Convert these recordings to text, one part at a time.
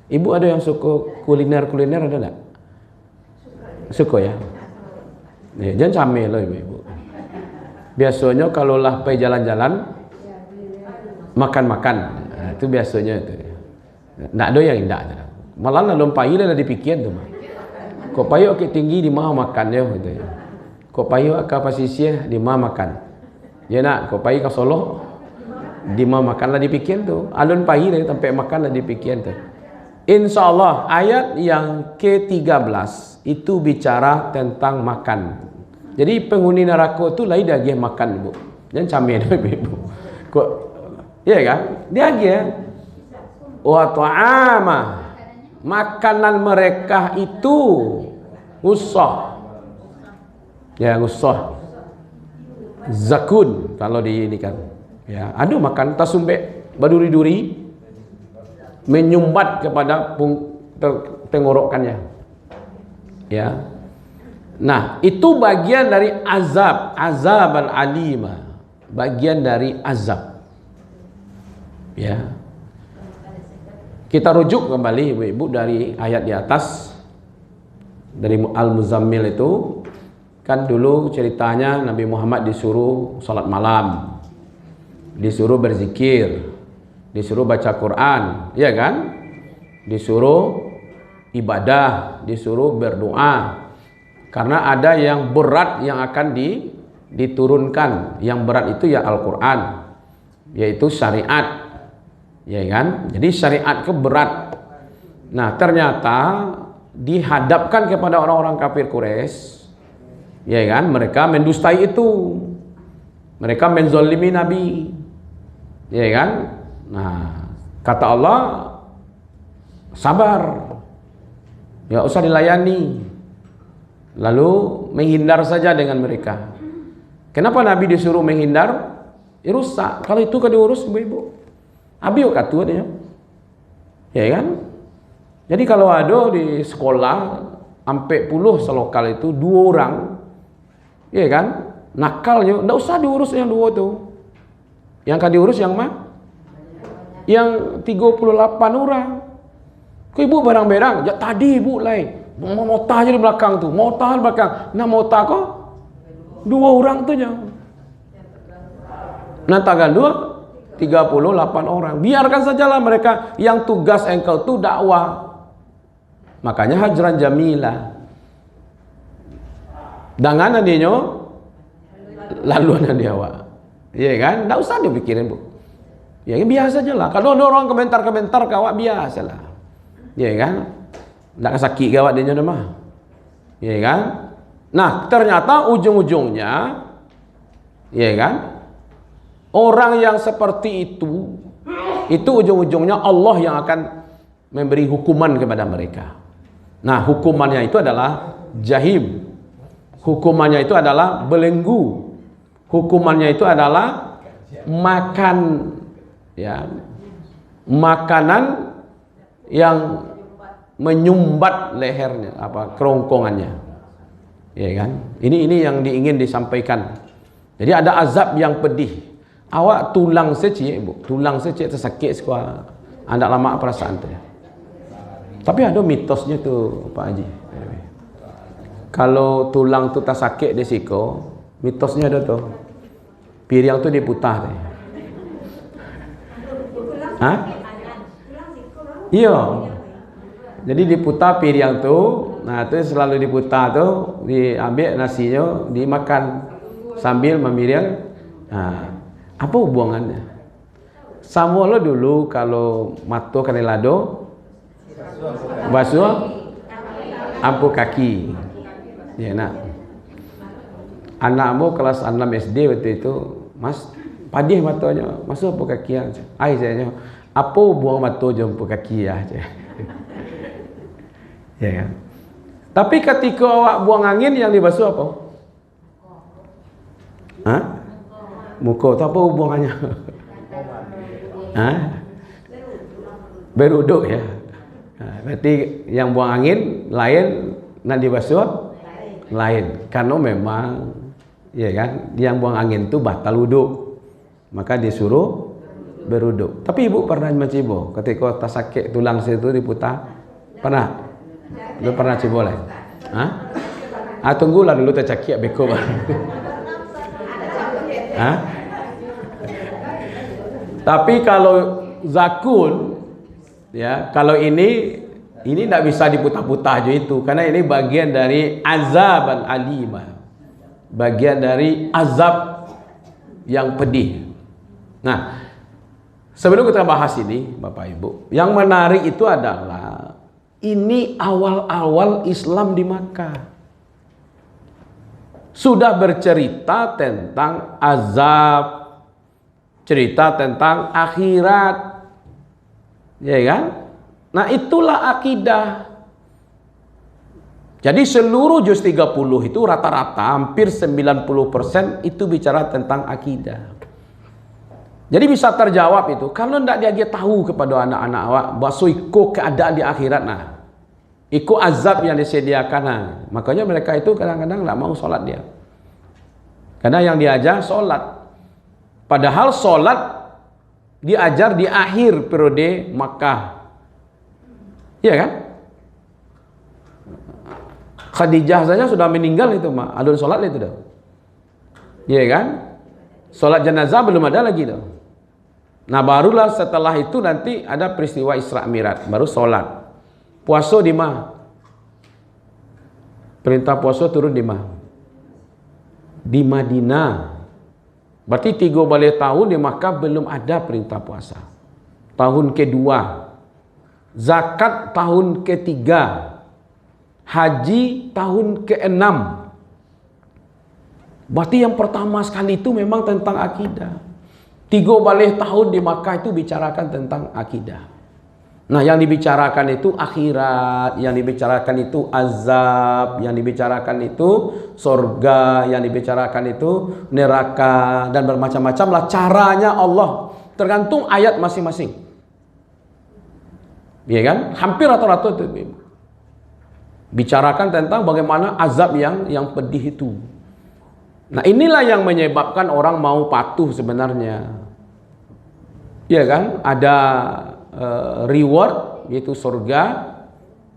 Ibu ada yang suka kuliner ada enggak? Suka ya? Ya, jangan camel loh ibu-ibu. Biasanya kalau lah pergi jalan-jalan makan-makan, nah, itu biasanya itu. Nggak ada yang tidak. Malah lah lompai lah dipikir tu. Kok payuk ke tinggi di mana makan dia gitu. Kok payuk ke pasisir di mana makan. Ya nak, kok payuk ke Solo di mana makan lah dipikir tu. Alun payuk lah sampai makan lah dipikir tu. Insyaallah ayat yang ke-13 itu bicara tentang makan. Jadi penghuni neraka tu lain dia makan ibu. Jangan camil ibu. Kok ya kan? Dia lagi wa ta'ama. Makanan mereka itu usah. Ya, usah. Zakun kalau di ini kan. Ya, ada makan tasumbek baduri-duri menyumbat kepada tenggorokannya. Ya. Nah, itu bagian dari azab al-alima, bagian dari azab. Ya. Kita rujuk kembali ibu-ibu dari ayat di atas dari Al-Muzammil itu, kan dulu ceritanya Nabi Muhammad disuruh salat malam, disuruh berzikir, disuruh baca Quran, ya kan? Disuruh ibadah, disuruh berdoa. Karena ada yang berat yang akan diturunkan. Yang berat itu ya Al-Quran, yaitu syariat, ya kan? Jadi syariat ke berat. Nah ternyata dihadapkan kepada orang-orang kafir Quraisy, ya kan? Mereka mendustai itu, mereka menzalimi Nabi, ya kan? Nah kata Allah, sabar, ya usah dilayani. Lalu menghindar saja dengan mereka. Kenapa Nabi disuruh menghindar? Ya rusak. Kalau itu kan diurus ibu-ibu. Abi yuk katu dia. Ya kan? Jadi kalau ada di sekolah sampai puluh selokal itu 2 orang, ya kan? Nakalnya enggak usah diurus yang 2 tuh. Yang kan diurus yang mana? Yang 38 orang. Kok ibu barang-barang? Ya tadi ibu lain. Mau mota aja di belakang tuh, mota di belakang. Nah mota kok 2 orang tuh nya. Nah tanggal 2 38 orang. Biarkan sajalah mereka yang tugas engkau tuh dakwah. Makanya hajran jamilah. Dengan adanya laluan dia awak. Iya kan? Enggak usah dipikirin, Bu. Ya biasa aja lah. Kalau ada orang komentar-komentar kawak biasalah. Iya kan? Nggak sakit gawat dia mah, ya kan? Nah ternyata ujung-ujungnya, ya kan? Orang yang seperti itu ujung-ujungnya Allah yang akan memberi hukuman kepada mereka. Nah hukumannya itu adalah jahim, hukumannya itu adalah belenggu, hukumannya itu adalah makan, ya, makanan yang menyumbat lehernya, kerongkongannya, ya kan? Ini yang ingin disampaikan. Jadi ada azab yang pedih. Awak tulang secik, Bu, tulang secik tersakit sekolah. Anda lama perasaan tu. Tapi ada mitosnya tu, Pak Haji. Kalau tulang tu tak sakit di siko, mitosnya ada tu. Piring tu diputar. Hah? Iya. Jadi diputar piring tu, nah tu selalu diputar tu, diambil nasinya, dimakan sambil memiriang. Nah, apa hubungannya? Sama lo dulu kalau matu kena lado, basuh ampu kaki. Ya nak. Anakmu kelas 6 SD waktu itu, Mas, padih matunya, masuk ampu kaki aja. Ai saya, apa buang matu jumpu kaki aja. Ya kan? Tapi ketika awak buang angin yang dibasuh apa? Hah? Muka tu apa hubungannya? Hah? Beruduk ya. Berarti yang buang angin lain, nak dibasuh lain. Karena memang, ya kan, yang buang angin tu batal wuduk, maka disuruh beruduk. Tapi ibu pernah mencibo ketika tak sakit tulang situ diputar? Pernah? Lu pernah cibo lah? Hah? Tunggulah dulu tercakik beko baru. Hah? Tapi kalau zakun, ya, kalau ini tidak bisa diputar-putar aja itu, karena ini bagian dari azab al-alimah, bagian dari azab yang pedih. Nah, sebelum kita bahas ini, Bapak Ibu, yang menarik itu adalah ini awal-awal Islam di Makkah sudah bercerita tentang azab, cerita tentang akhirat, ya kan? Nah, itulah akidah. Jadi seluruh juz 30 itu rata-rata hampir 90% itu bicara tentang akidah. Jadi bisa terjawab itu, kalau tidak dia tahu kepada anak-anak awak bahwa iko keadaan di akhirat, nah, iko azab yang disediakan, nah, makanya mereka itu kadang-kadang tidak mau sholat dia. Karena yang diajar sholat. Padahal sholat diajar di akhir periode Makkah. Iya kan? Khadijah saja sudah meninggal itu, mah. Alun sholat itu dah. Iya kan? Sholat jenazah belum ada lagi dah. Nah, barulah setelah itu nanti ada peristiwa Isra Mi'raj, baru sholat. Puasa di mana? Perintah puasa turun di mana? Di Madinah. Berarti 3 balik tahun di Makkah belum ada perintah puasa. Tahun kedua. Zakat tahun ketiga. Haji tahun ke-6. Berarti yang pertama sekali itu memang tentang akidah. 3 balik tahun di Makkah itu bicarakan tentang akidah. Nah, yang dibicarakan itu akhirat, yang dibicarakan itu azab, yang dibicarakan itu surga, yang dibicarakan itu neraka, dan bermacam-macam lah caranya Allah. Tergantung ayat masing-masing. Iya kan? Hampir rata-rata itu bicarakan tentang bagaimana azab yang pedih itu. Nah, inilah yang menyebabkan orang mau patuh sebenarnya. Iya kan? Ada reward yaitu surga,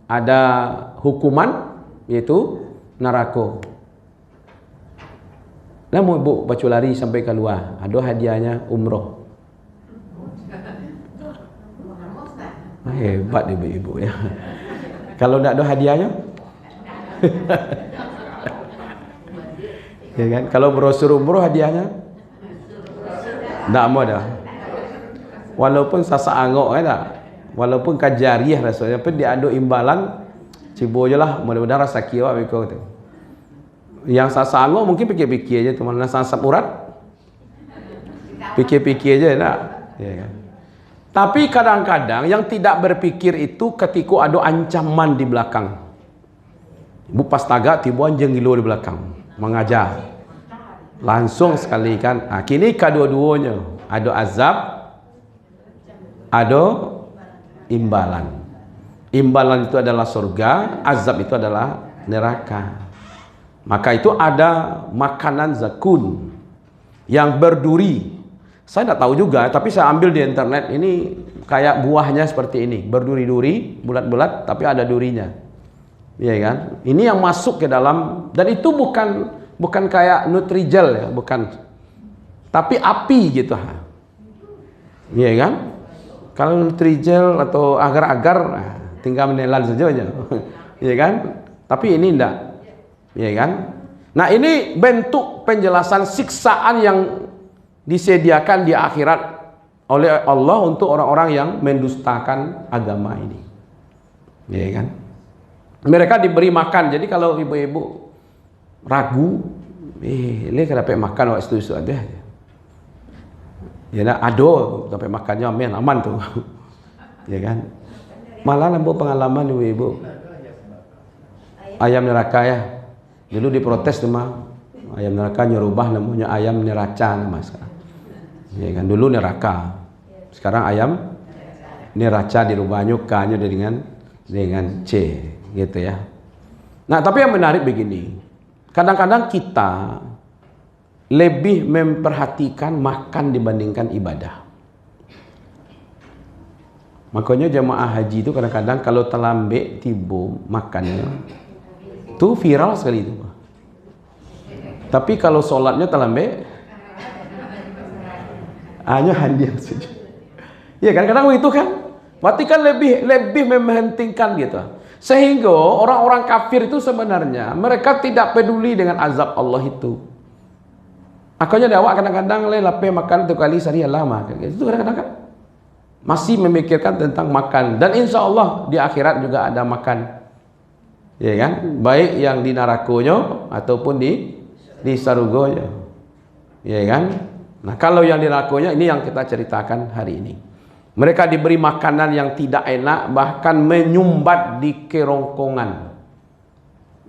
ada hukuman yaitu neraka. Nah, mau ibu baca lari sampai keluar, ada hadiahnya umroh. Hebat ibu-ibu ya. Kalau tidak ada hadiahnya, ya kan? Kalau brosur umroh hadiahnya, tidak mau dah. Walaupun sasa angok kan tak? Walaupun kajariah rasanya, tapi dia ada imbalan, cibo je lah, mudah-mudahan rasa kiawak mereka tu. Yang sasa angok mungkin fikir-fikir aja tu, mana sasa urat, fikir-fikir aja tak? Ya kan? Tapi kadang-kadang yang tidak berpikir itu ketika ada ancaman di belakang. Ibu pas tagak tiba anjing gilo di belakang mengajar. Langsung sekali kan. Nah, kini kedua-duanya ada azab, ada imbalan. Imbalan itu adalah surga, azab itu adalah neraka. Maka itu ada makanan zakun yang berduri. Saya tidak tahu juga, tapi saya ambil di internet. Ini kayak buahnya seperti ini, berduri-duri, bulat-bulat, tapi ada durinya. Iya kan? Ini yang masuk ke dalam, dan itu bukan kayak Nutrijel ya, bukan. Tapi api gitu. Iya kan? Kalau Nutrijel atau agar-agar, tinggal menelan saja. Iya kan? Tapi ini enggak. Iya kan? Nah, ini bentuk penjelasan siksaan yang disediakan di akhirat oleh Allah untuk orang-orang yang mendustakan agama ini. Iya kan? Mereka diberi makan. Jadi kalau ibu-ibu ragu, ini kenapa makan waktu itu ada. Ya nak ado sampai makannya aman tuh. Ya kan? Malah lampu pengalaman ibu-ibu. Ayam neraka ya. Dulu diprotes tuh mah. Ayam neraka nyerubah namanya ayam neraca nama sekarang. Ya kan, dulu neraka. Sekarang ayam neraca dirubahnya K-nya dengan C gitu ya. Nah, tapi yang menarik begini. Kadang-kadang kita lebih memperhatikan makan dibandingkan ibadah. Makanya jamaah haji itu kadang-kadang kalau terlambat tiba makannya, itu viral sekali itu. Tapi kalau sholatnya terlambat, hanya handian saja. Ya kan, kadang itu kan. Berarti kan lebih mementingkan gitu. Sehingga orang-orang kafir itu sebenarnya mereka tidak peduli dengan azab Allah itu. Akhirnya awak kadang-kadang lapar makan 1 kali sehari lama. Itu kadang-kadang kan masih memikirkan tentang makan. Dan insya Allah di akhirat juga ada makan. Ya kan? Baik yang di nerakonya ataupun di sarugonya. Ya kan? Nah, kalau yang di nerakonya ini yang kita ceritakan hari ini. Mereka diberi makanan yang tidak enak, bahkan menyumbat di kerongkongan.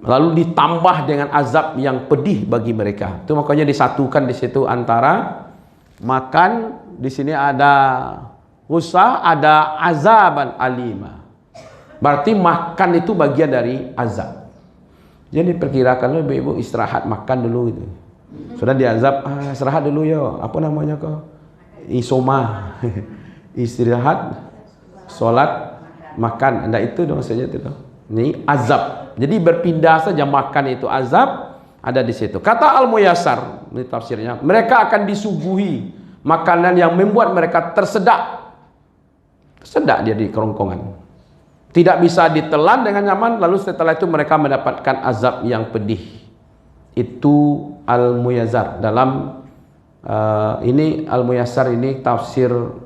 Lalu ditambah dengan azab yang pedih bagi mereka. Itu makanya disatukan di situ antara makan, di sini ada usah, ada azaban alima. Berarti makan itu bagian dari azab. Jadi perkirakan ibu istirahat makan dulu gitu. Sudah diazab, istirahat dulu ya. Apa namanya kok? Isoma. Istirahat, sholat, makan. Nah itu maksudnya itu. Ini azab. Jadi berpindah saja makan itu azab ada di situ. Kata Al-Muyassar, ini tafsirnya, mereka akan disuguhi makanan yang membuat mereka tersedak. Tersedak dia di kerongkongan. Tidak bisa ditelan dengan nyaman, lalu setelah itu mereka mendapatkan azab yang pedih. Itu Al-Muyassar dalam ini Al-Muyassar ini tafsir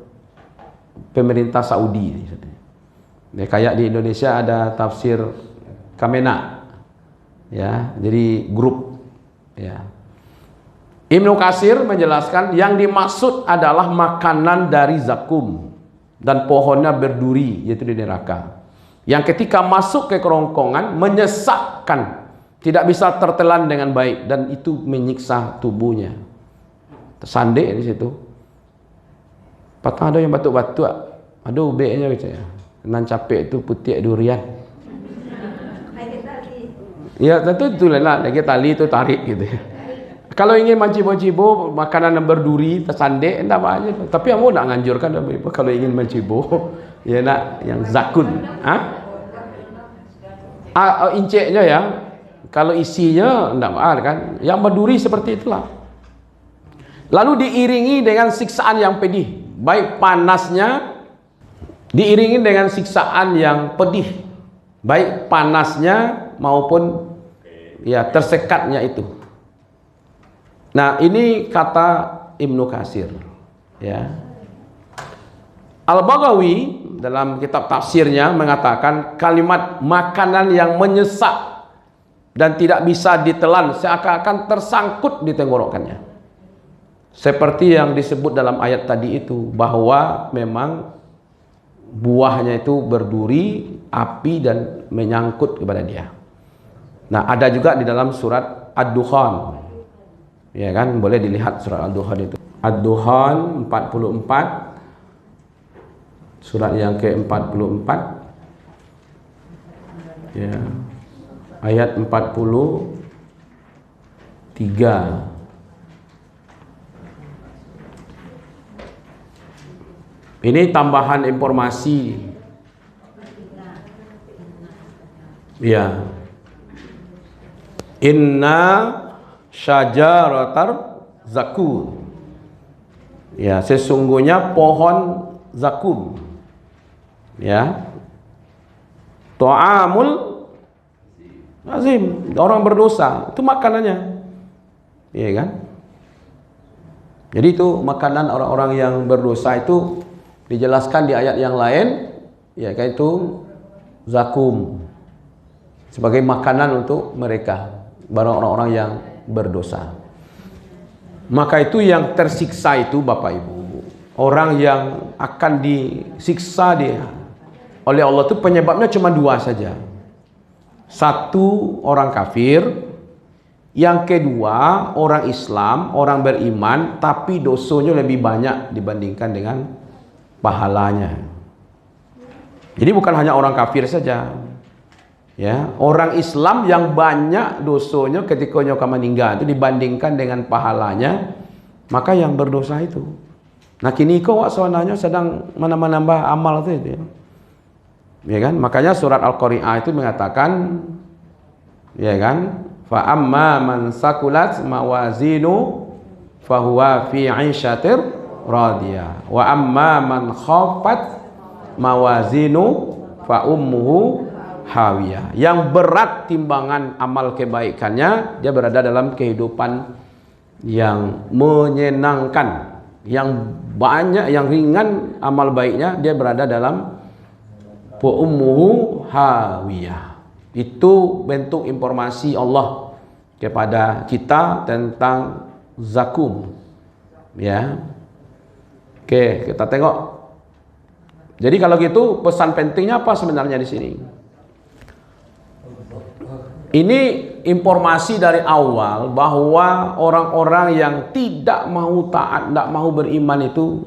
pemerintah Saudi. Ya, kayak di Indonesia ada tafsir Kamena. Ya, jadi grup ya. Ibnu Katsir menjelaskan yang dimaksud adalah makanan dari zakum dan pohonnya berduri, yaitu di neraka. Yang ketika masuk ke kerongkongan menyesakkan, tidak bisa tertelan dengan baik dan itu menyiksa tubuhnya. Tersandek di situ. Patah ada yang batuk-batuk, ada ubeknya gitu ya. Kenan capek itu putih durian. Ya tentu itulah lagi tali itu tarik gitu ya. Kalau ingin mencibo-cibo makanan yang berduri tersandek, enggak banyak. Tapi kamu nak nganjurkan kalau ingin mencibo, ya nak yang zakun. Inceknya ya. Kalau isinya enggak mahal kan. Yang berduri seperti itulah. Lalu diiringi dengan siksaan yang pedih. Baik panasnya diiringi dengan siksaan yang pedih, baik panasnya maupun ya tersekatnya itu. Nah ini kata Ibnu Katsir ya. Al-Baghawi dalam kitab tafsirnya mengatakan kalimat makanan yang menyesak dan tidak bisa ditelan seakan-akan tersangkut di tenggorokannya. Seperti yang disebut dalam ayat tadi itu, bahwa memang buahnya itu berduri, api dan menyangkut kepada dia. Nah, ada juga di dalam surat Ad-Dukhan. Ya kan, boleh dilihat surat Ad-Dukhan itu. Ad-Dukhan 44, surat yang ke-44. Ya. Ayat 43. Ini tambahan informasi. Ya. Inna syajaratar zakum. Ya, sesungguhnya pohon zakum. Ya. Ta'amul azim, orang berdosa, itu makanannya. Iya kan? Jadi itu makanan orang-orang yang berdosa itu dijelaskan di ayat yang lain, ya yaitu zakum sebagai makanan untuk mereka, orang-orang yang berdosa. Maka itu yang tersiksa itu Bapak Ibu, orang yang akan disiksa oleh Allah itu penyebabnya cuma dua saja. Satu, orang kafir. Yang kedua, orang Islam, orang beriman tapi dosanya lebih banyak dibandingkan dengan pahalanya. Jadi bukan hanya orang kafir saja. Ya, orang Islam yang banyak dosanya ketika nyoka meninggal itu dibandingkan dengan pahalanya, maka yang berdosa itu. Nah kini kau sebenarnya sedang menambah amal itu, ya kan? Makanya surat Al-Qari'ah itu mengatakan, ya kan? Fa amma man sakulat mawazinu fahuwa fi 'ishatir radiyah wa amma man khafat mawazinu fa ummuhu hawiyah. Yang berat timbangan amal kebaikannya, dia berada dalam kehidupan yang menyenangkan. Yang banyak, yang ringan amal baiknya, dia berada dalam fa ummuhu hawiyah. Itu bentuk informasi Allah kepada kita tentang zakum, ya. Oke, kita tengok. Jadi kalau gitu pesan pentingnya apa sebenarnya di sini? Ini informasi dari awal bahwa orang-orang yang tidak mau taat, tidak mau beriman itu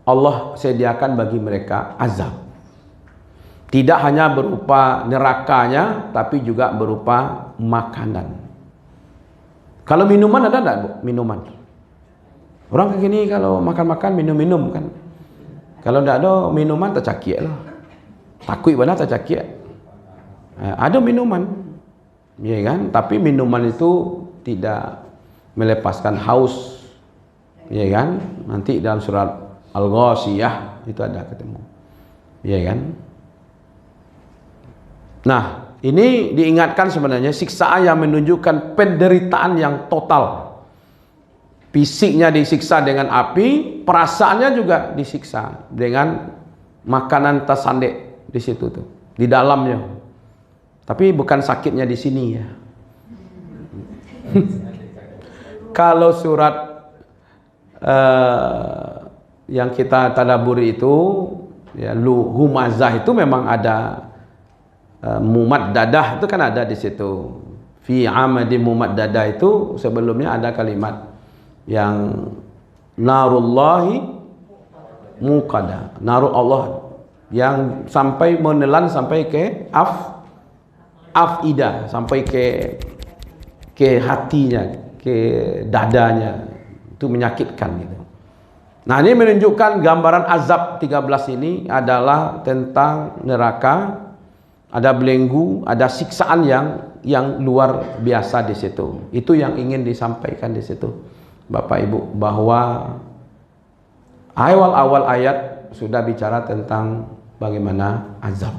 Allah sediakan bagi mereka azab. Tidak hanya berupa nerakanya, tapi juga berupa makanan. Kalau minuman ada enggak, Bu? Minuman. Orang kayak gini kalau makan-makan minum-minum kan. Kalau enggak ada minuman tercakik lah. Takut benar tercakik. Ada minuman. Ya kan? Tapi minuman itu tidak melepaskan haus. Ya kan? Nanti dalam surat Al-Ghasyiyah itu ada ketemu. Ya kan? Nah, ini diingatkan sebenarnya siksaan yang menunjukkan penderitaan yang total. Fisiknya disiksa dengan api, perasaannya juga disiksa dengan makanan tersandek di situ tuh, di dalamnya. Tapi bukan sakitnya di sini ya. Kalau surat yang kita tadabburi itu, ya, Humazah itu memang ada mumat dadah itu kan ada di situ. Fi amadi mumat dadah itu sebelumnya ada kalimat yang narullahi muqada, naru Allah yang sampai menelan sampai ke afida, sampai ke hatinya, ke dadanya, itu menyakitkan gitu. Nah, ini menunjukkan gambaran azab 13 ini adalah tentang neraka, ada belenggu, ada siksaan yang luar biasa di situ. Itu yang ingin disampaikan di situ, Bapak Ibu, bahwa awal-awal ayat sudah bicara tentang bagaimana azab.